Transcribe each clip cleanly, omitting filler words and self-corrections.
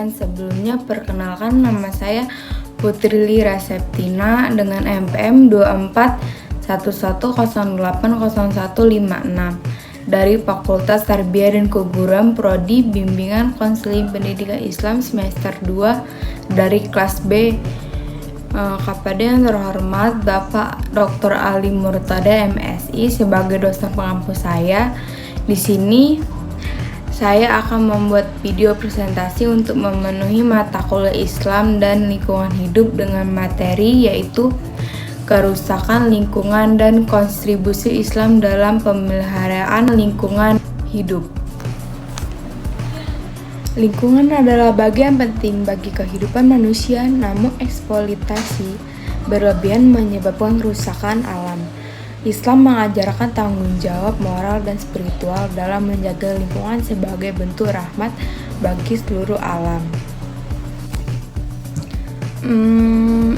dan sebelumnya perkenalkan nama saya Putri Lira Septina dengan NPM 2411080156 dari Fakultas Tarbiyah dan Keguruan Prodi Bimbingan Konseling Pendidikan Islam semester 2 dari kelas B. Kepada yang terhormat Bapak Dr. Ali Murtada MSI sebagai dosen pengampu saya, di sini saya akan membuat video presentasi untuk memenuhi mata kuliah Islam dan lingkungan hidup dengan materi yaitu kerusakan lingkungan dan kontribusi Islam dalam pemeliharaan lingkungan hidup. Lingkungan adalah bagian penting bagi kehidupan manusia, namun eksploitasi berlebihan menyebabkan kerusakan alam. Islam mengajarkan tanggung jawab moral dan spiritual dalam menjaga lingkungan sebagai bentuk rahmat bagi seluruh alam.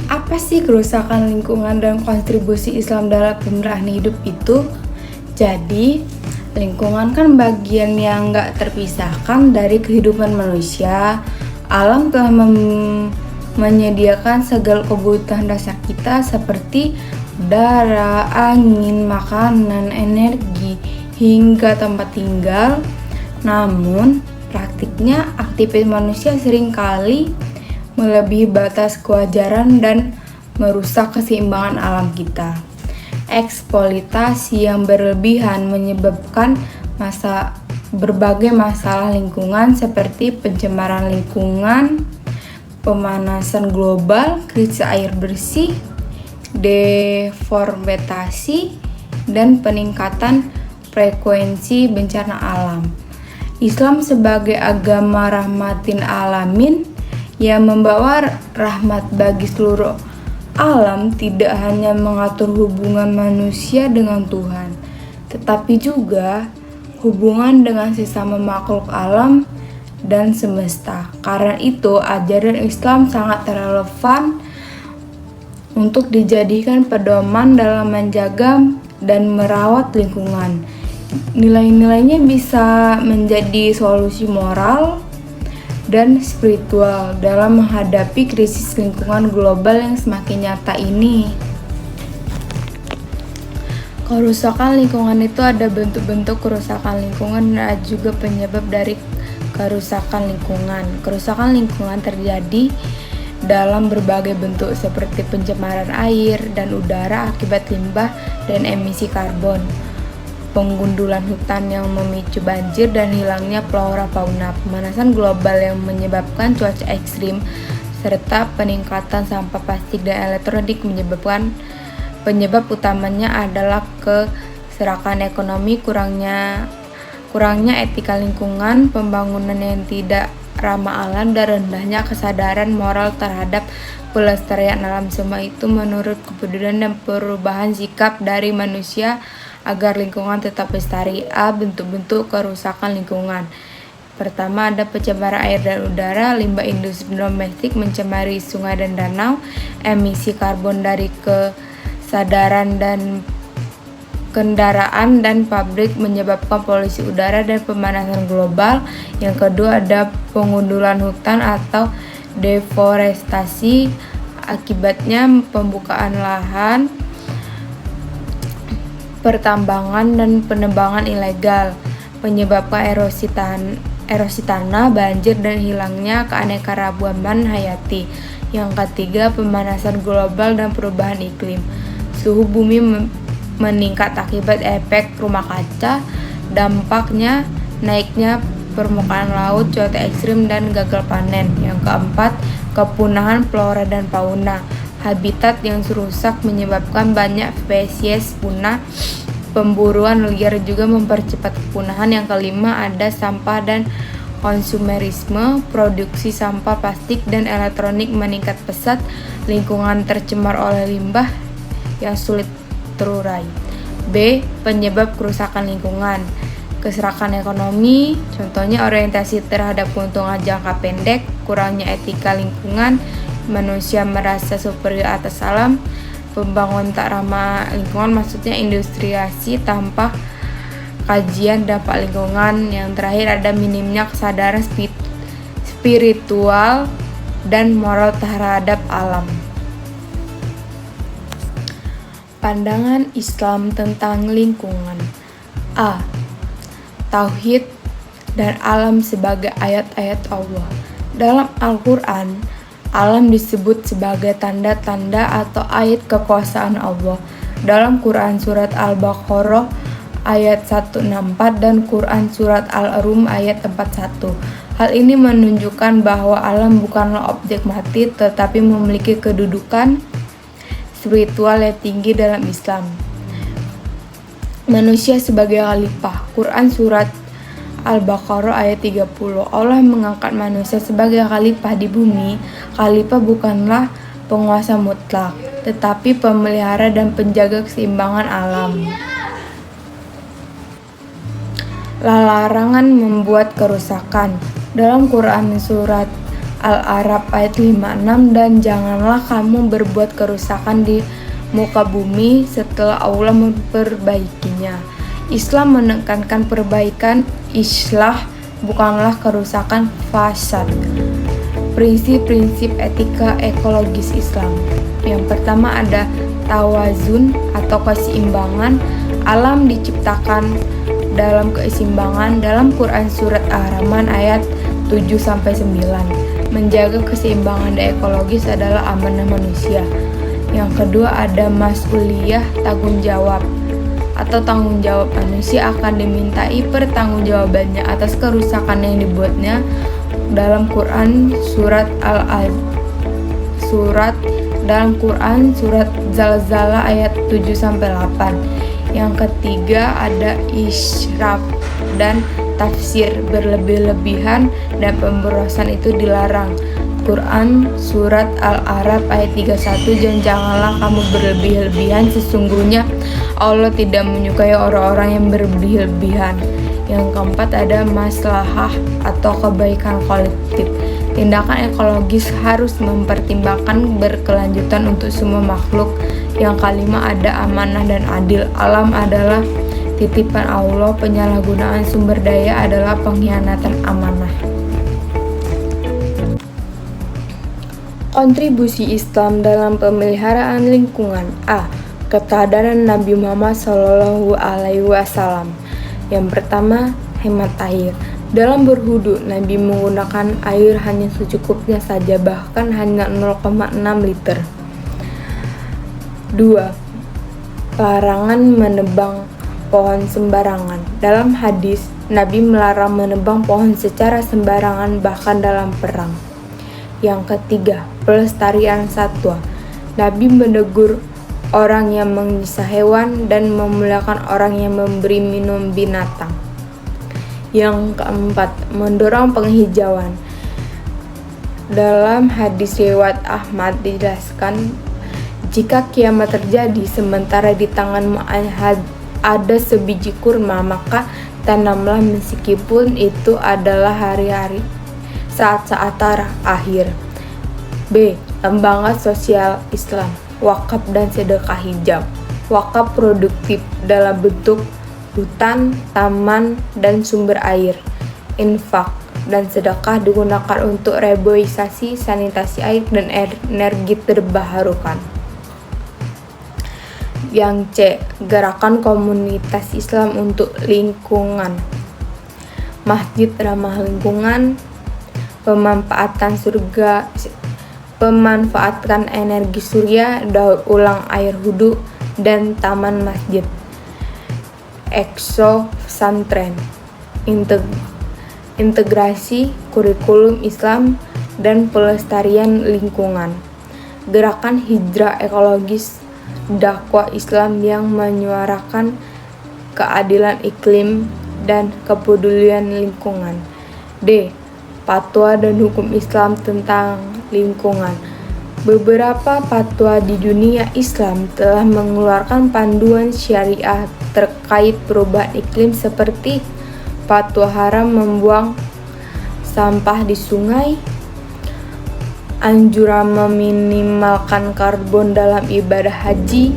Apa sih kerusakan lingkungan dan kontribusi Islam dalam pemeliharaan hidup itu? Jadi, lingkungan kan bagian yang gak terpisahkan dari kehidupan manusia. Alam telah menyediakan segala kebutuhan dasar kita seperti udara, angin, makanan, energi, hingga tempat tinggal. Namun, praktiknya aktivitas manusia seringkali melebihi batas kewajaran dan merusak keseimbangan alam kita. Eksploitasi yang berlebihan menyebabkan berbagai masalah lingkungan seperti pencemaran lingkungan, pemanasan global, krisis air bersih, deforestasi, dan peningkatan frekuensi bencana alam. Islam sebagai agama rahmatin alamin yang membawa rahmat bagi seluruh alam tidak hanya mengatur hubungan manusia dengan Tuhan, tetapi juga hubungan dengan sesama makhluk alam dan semesta. Karena itu, ajaran Islam sangat relevan untuk dijadikan pedoman dalam menjaga dan merawat lingkungan. Nilai-nilainya bisa menjadi solusi moral dan spiritual dalam menghadapi krisis lingkungan global yang semakin nyata ini. Kerusakan lingkungan itu ada bentuk-bentuk kerusakan lingkungan dan juga penyebab dari kerusakan lingkungan. Kerusakan lingkungan terjadi dalam berbagai bentuk seperti pencemaran air dan udara akibat limbah dan emisi karbon, penggundulan hutan yang memicu banjir dan hilangnya flora fauna, pemanasan global yang menyebabkan cuaca ekstrim, serta peningkatan sampah plastik dan elektronik. Penyebab utamanya adalah keserakan ekonomi, kurangnya etika lingkungan, pembangunan yang tidak ramah alam, dan rendahnya kesadaran moral terhadap pelestarian alam. Semua itu menurut kepedulian dan perubahan sikap dari manusia agar lingkungan tetap lestari. Bentuk-bentuk kerusakan lingkungan. Pertama, ada pencemaran air dan udara, limbah industri domestik mencemari sungai dan danau, emisi karbon dari kesadaran dan kendaraan dan pabrik menyebabkan polusi udara dan pemanasan global. Yang kedua, ada pengundulan hutan atau deforestasi, akibatnya pembukaan lahan, pertambangan dan penebangan ilegal menyebabkan erosi tanah, banjir, dan hilangnya keanekaragaman hayati. Yang ketiga, pemanasan global dan perubahan iklim. Suhu bumi meningkat akibat efek rumah kaca, dampaknya naiknya permukaan laut, cuaca ekstrim, dan gagal panen. Yang keempat, kepunahan flora dan fauna. Habitat yang rusak menyebabkan banyak spesies punah. Pemburuan liar juga mempercepat kepunahan. Yang kelima, ada sampah dan konsumerisme. Produksi sampah plastik dan elektronik meningkat pesat. Lingkungan tercemar oleh limbah yang sulit terurai. B. Penyebab kerusakan lingkungan. Keserakan ekonomi, contohnya orientasi terhadap keuntungan jangka pendek, kurangnya etika lingkungan, manusia merasa superior atas alam, pembangunan tak ramah lingkungan, maksudnya industriasi tanpa kajian dampak lingkungan. Yang terakhir, ada minimnya kesadaran spiritual, dan moral terhadap alam. Pandangan Islam tentang lingkungan. A. Tauhid dan alam sebagai ayat-ayat Allah. Dalam Al-Quran, alam disebut sebagai tanda-tanda atau ayat kekuasaan Allah. Dalam Quran surat Al-Baqarah ayat 164 dan Quran surat Al-Rum ayat 41. Hal ini menunjukkan bahwa alam bukanlah objek mati tetapi memiliki kedudukan spiritual yang tinggi dalam Islam. Manusia sebagai khalifah. Quran surat Al-Baqarah ayat 30. Allah mengangkat manusia sebagai khalifah di bumi. Khalifah bukanlah penguasa mutlak, tetapi pemelihara dan penjaga keseimbangan alam. Larangan membuat kerusakan. Dalam Quran surat Al-A'raf ayat 56, dan janganlah kamu berbuat kerusakan di muka bumi setelah Allah memperbaikinya. Islam menekankan perbaikan, islah, bukanlah kerusakan, fasad. Prinsip-prinsip etika ekologis Islam. Yang pertama ada tawazun atau keseimbangan. Alam diciptakan dalam keseimbangan. Dalam Quran surat Ar-Rahman ayat 7-9. Menjaga keseimbangan ekologis adalah amanah manusia. Yang kedua ada mas'uliyah, tanggung jawab atau tanggung jawab. Manusia akan dimintai pertanggungjawabannya atas kerusakan yang dibuatnya. Dalam Quran surat Zalzalah ayat 7-8. Yang ketiga ada israf dan tafsir berlebih-lebihan dan pemborosan itu dilarang. Quran surat Al-A'raf ayat 31, dan janganlah kamu berlebih-lebihan, sesungguhnya Allah tidak menyukai orang-orang yang berlebih-lebihan. Yang keempat ada maslahah atau kebaikan kolektif. Tindakan ekologis harus mempertimbangkan berkelanjutan untuk semua makhluk. Yang kelima ada amanah dan adil. Alam adalah titipan Allah, penyalahgunaan sumber daya adalah pengkhianatan amanah. Kontribusi Islam dalam pemeliharaan lingkungan. A. Keteladanan Nabi Muhammad SAW. Yang pertama, hemat air. Dalam berwudu, Nabi menggunakan air hanya secukupnya saja, bahkan hanya 0,6 liter. 2. Larangan menebang pohon sembarangan. Dalam hadis, Nabi melarang menebang pohon secara sembarangan, bahkan dalam perang. Yang ketiga, pelestarian satwa. Nabi menegur orang yang menyiksa hewan dan memuliakan orang yang memberi minum binatang. Yang keempat, mendorong penghijauan. Dalam hadis riwayat Ahmad dijelaskan, jika kiamat terjadi sementara di tanganmu ada sebiji kurma, maka tanamlah meskipun itu adalah hari-hari saat-saat akhir. B. Lembaga sosial Islam, wakaf dan sedekah hijab. Wakaf produktif dalam bentuk hutan, taman, dan sumber air. Infak dan sedekah digunakan untuk reboisasi, sanitasi air, dan energi terbarukan. Yang C. Gerakan komunitas Islam untuk lingkungan. Masjid ramah lingkungan, pemanfaatkan energi surya, daur ulang air wudhu, dan taman masjid. Ekso pesantren, integrasi kurikulum Islam dan pelestarian lingkungan. Gerakan hijrah ekologis, dakwah Islam yang menyuarakan keadilan iklim dan kepedulian lingkungan. D. Fatwa dan hukum Islam tentang lingkungan. Beberapa fatwa di dunia Islam telah mengeluarkan panduan syariah terkait perubahan iklim, seperti fatwa haram membuang sampah di sungai, anjuran meminimalkan karbon dalam ibadah haji,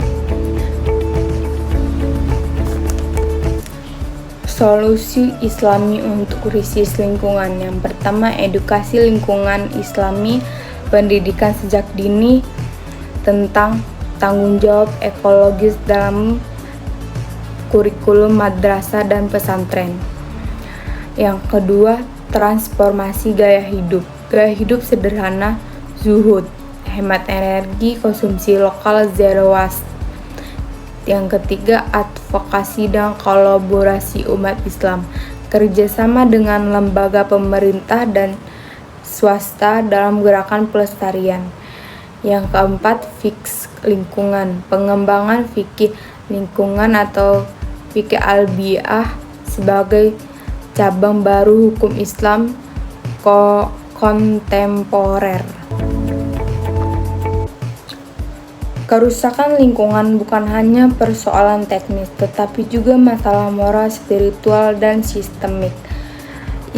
Solusi Islami untuk krisis lingkungan. Yang pertama, edukasi lingkungan Islami, pendidikan sejak dini tentang tanggung jawab ekologis dalam kurikulum madrasah dan pesantren. Yang kedua, transformasi gaya hidup. Gaya hidup sederhana, zuhud, hemat energi, konsumsi lokal, zero waste. Yang ketiga, advokasi dan kolaborasi umat Islam, kerjasama dengan lembaga pemerintah dan swasta dalam gerakan pelestarian. Yang keempat, fix lingkungan, pengembangan fikih lingkungan atau fikih al-bi'ah sebagai cabang baru hukum Islam kontemporer. Kerusakan lingkungan bukan hanya persoalan teknis, tetapi juga masalah moral, spiritual, dan sistemik.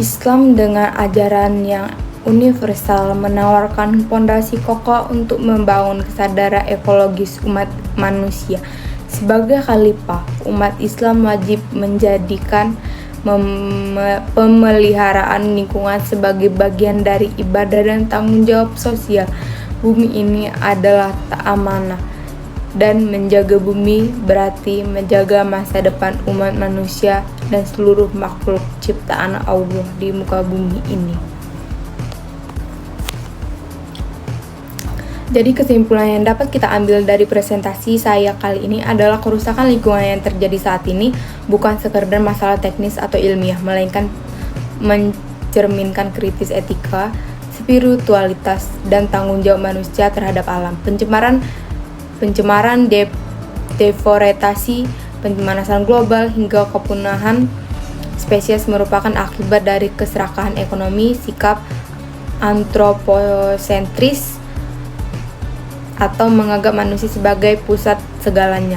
Islam dengan ajaran yang universal menawarkan fondasi kokoh untuk membangun kesadaran ekologis umat manusia. Sebagai khalifah, umat Islam wajib menjadikan pemeliharaan lingkungan sebagai bagian dari ibadah dan tanggung jawab sosial. Bumi ini adalah amanah, dan menjaga bumi berarti menjaga masa depan umat manusia dan seluruh makhluk ciptaan Allah di muka bumi ini. Jadi kesimpulan yang dapat kita ambil dari presentasi saya kali ini adalah kerusakan lingkungan yang terjadi saat ini bukan sekedar masalah teknis atau ilmiah, melainkan mencerminkan kritis etika, spiritualitas, dan tanggung jawab manusia terhadap alam. Pencemaran, deforestasi, pemanasan global, hingga kepunahan spesies merupakan akibat dari keserakahan ekonomi, sikap antroposentris, atau menganggap manusia sebagai pusat segalanya,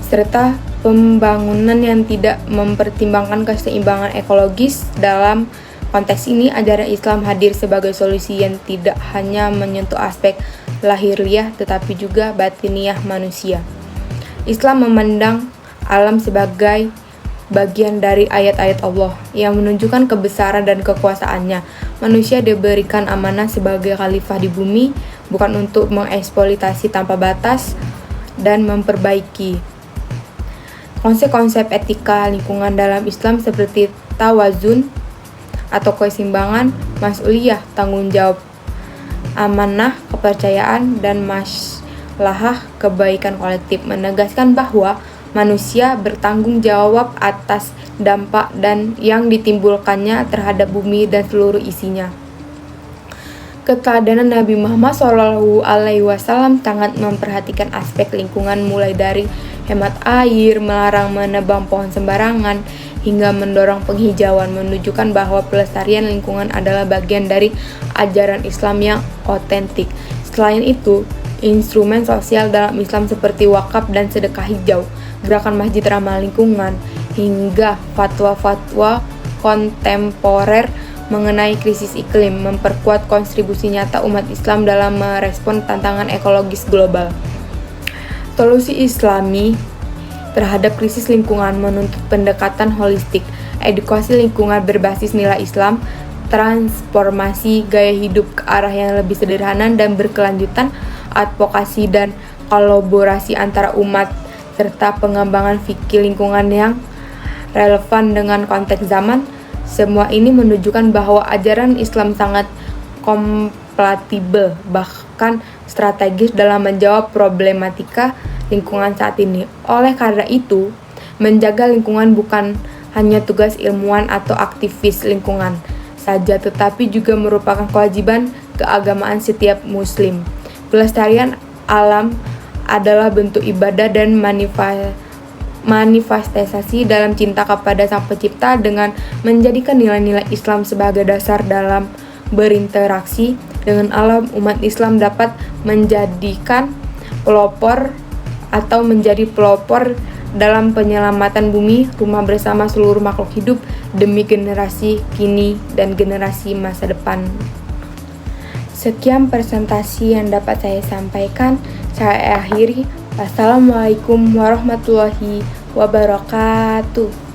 serta pembangunan yang tidak mempertimbangkan keseimbangan ekologis. Dalam konteks ini, ajaran Islam hadir sebagai solusi yang tidak hanya menyentuh aspek lahiriah tetapi juga batiniah manusia. Islam memandang alam sebagai bagian dari ayat-ayat Allah yang menunjukkan kebesaran dan kekuasaannya. Manusia diberikan amanah sebagai khalifah di bumi, bukan untuk mengeksploitasi tanpa batas dan memperbaiki. Konsep-konsep etika lingkungan dalam Islam seperti tawazun atau keseimbangan, mas'uliyah, tanggung jawab, amanah, kepercayaan, dan maslahah, kebaikan kolektif, menegaskan bahwa manusia bertanggung jawab atas dampak dan yang ditimbulkannya terhadap bumi dan seluruh isinya. Keteladanan Nabi Muhammad SAW sangat memperhatikan aspek lingkungan, mulai dari hemat air, melarang menebang pohon sembarangan, hingga mendorong penghijauan, menunjukkan bahwa pelestarian lingkungan adalah bagian dari ajaran Islam yang otentik. Selain itu, instrumen sosial dalam Islam seperti wakaf dan sedekah hijau, gerakan masjid ramah lingkungan, hingga fatwa-fatwa kontemporer mengenai krisis iklim memperkuat kontribusi nyata umat Islam dalam merespon tantangan ekologis global. Solusi Islami terhadap krisis lingkungan menuntut pendekatan holistik, edukasi lingkungan berbasis nilai Islam, transformasi gaya hidup ke arah yang lebih sederhana dan berkelanjutan, advokasi dan kolaborasi antara umat, serta pengembangan fikih lingkungan yang relevan dengan konteks zaman. Semua ini menunjukkan bahwa ajaran Islam sangat kompatibel, bahkan strategis dalam menjawab problematika lingkungan saat ini. Oleh karena itu, menjaga lingkungan bukan hanya tugas ilmuwan atau aktivis lingkungan saja, tetapi juga merupakan kewajiban keagamaan setiap muslim. Pelestarian alam adalah bentuk ibadah dan manifestasi dalam cinta kepada Sang Pencipta. Dengan menjadikan nilai-nilai Islam sebagai dasar dalam berinteraksi dengan alam, umat Islam dapat menjadikan menjadi pelopor dalam penyelamatan bumi, rumah bersama seluruh makhluk hidup demi generasi kini dan generasi masa depan. Sekian presentasi yang dapat saya sampaikan. Saya akhiri. Wassalamualaikum warahmatullahi wabarakatuh.